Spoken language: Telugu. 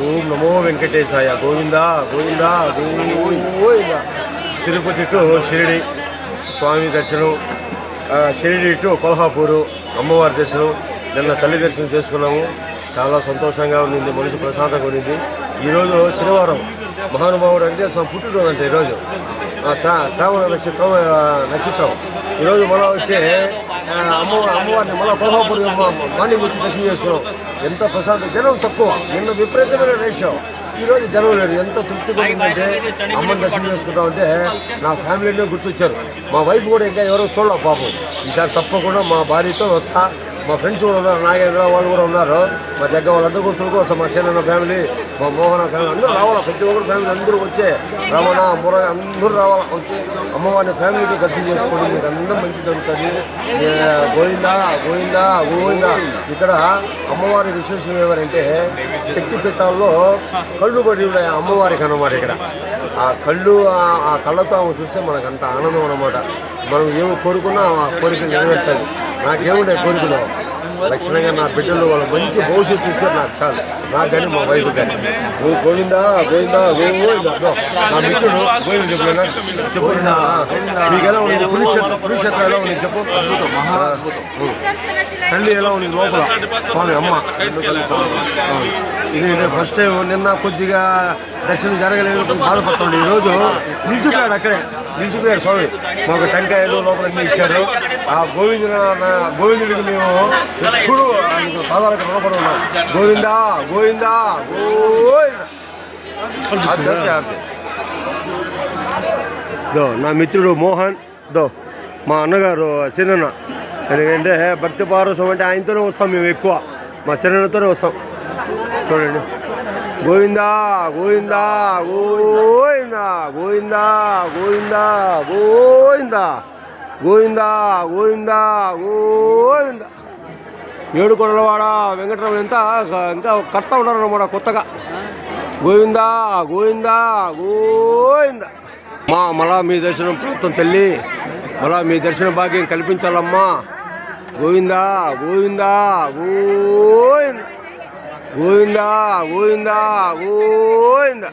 ఓం నమో వెంకటేశాయ. గోవిందా గోవిందా గోవిందా. తిరుపతి టు షిరిడి స్వామి దర్శనం, షిరిడి టు కొల్హాపూరు అమ్మవారి దర్శనం. నిన్న తల్లి దర్శనం చేసుకున్నాము. చాలా సంతోషంగా ఉండింది, మనసు ప్రశాంతంగా ఉండింది. ఈరోజు శనివారం, మహానుభావుడు అంటే పుట్టినరోజు అంటే ఈరోజు శ్రావణ నక్షత్రం. ఈరోజు మనం వచ్చే అమ్మవారిని మళ్ళీ కొల్హాపూర్ మార్నింగ్ వచ్చి దర్శనం చేసుకున్నాం. ఎంత ప్రశాంతం, జనం తక్కువ. నిన్న విపరీతమైన రేషో, ఈరోజు జనం లేరు. ఎంత తృప్తిగా ఉందంటే అమ్మని దర్శనం చేసుకుంటామంటే నా ఫ్యామిలీనే గుర్తొచ్చారు. మా వైఫ్ కూడా ఇంకా ఎవరో చూడలే పాపం. ఈసారి తప్పకుండా మా భార్యతో వస్తా. మా ఫ్రెండ్స్ కూడా ఉన్నారు, నాగేంద్ర వాళ్ళు కూడా ఉన్నారు. మా దగ్గర వాళ్ళందరూ కూడా చూడుకోవచ్చు. మా చిన్న ఫ్యామిలీ, మా మోహన ఫ్యామిలీ అందరూ రావాలా. ప్రతి ఒక్కరు ఫ్యామిలీ అందరూ వచ్చే రమణ మురళ అందరూ రావాలా. వచ్చి అమ్మవారిని ఫ్యామిలీతో దర్శనం చేసుకోండి, మీకు అందరూ మంచి జరుగుతుంది. గోవిందా గోవిందా గోవిందా. ఇక్కడ అమ్మవారి విశేషం ఏమంటే శక్తి పీఠాల్లో కళ్ళు పడి ఉన్నాయి అమ్మవారికి అన్నమాట. ఇక్కడ ఆ కళ్ళు, ఆ కళ్ళతో చూస్తే మనకు అంత ఆనందం అన్నమాట. మనం ఏమి కోరుకున్నా ఆ కోరిక నెరవేర్తాయి. నాకేముండే కోరికలు లక్షణంగా నా బిడ్డలు వాళ్ళ మంచి భవిష్యత్తు ఇస్తారు నాకు చాలు. నాకు కానీ మా వైఫ్ కానీ. నువ్వు గోవిందా గోవిందా గోవిందా. నా మిత్రుడు గోవింద చెప్పలేనా చెప్పు. మీకు ఎలా ఉంది కురుక్షేత్రం ఎలా ఉంది చెప్పు. తల్లి ఎలా ఉంది లోపల స్వామి అమ్మ. ఇది ఫస్ట్ టైం. నిన్న కొద్దిగా దర్శనం జరగలేదు, కొంచెం బాధపడుతుంది. ఈరోజు నిలిచిపోయాడు, అక్కడే నిలిచిపోయాడు స్వామి. మాకు టెంకాయలు లోపల అన్నీ ఇచ్చారు. ఆ గోవిందుడికి మేము ఎప్పుడు పాదాలకు రుణపడి ఉన్నాం. గోవిందా గోవిందా దో. నా మిత్రుడు మోహన్ దో, మా అన్నగారు సినన్న. ఎందుకంటే భక్తి పారవశ్యం అంటే ఆయనతోనే వస్తాం మేము ఎక్కువ. మా సినన్నతోనే వస్తాం. చూడండి, గోవిందా గోవిందా గోవిందా గోవిందా గోవిందా గోవిందా గోవిందా గోవిందా గోవిందా. ఏడుకొండలవాడ వెంకటరమణ ఇంకా కర్త ఉన్నారన్నమాట కొత్తగా. గోవిందా గోవిందా గోవిందా. మళ్ళా మీ దర్శనం ప్రాప్తం తల్లి, మళ్ళా మీ దర్శన భాగ్యం కల్పించాలమ్మా. గోవిందా గోవిందా గోవిందా గోవిందా గోవిందా గోవిందా.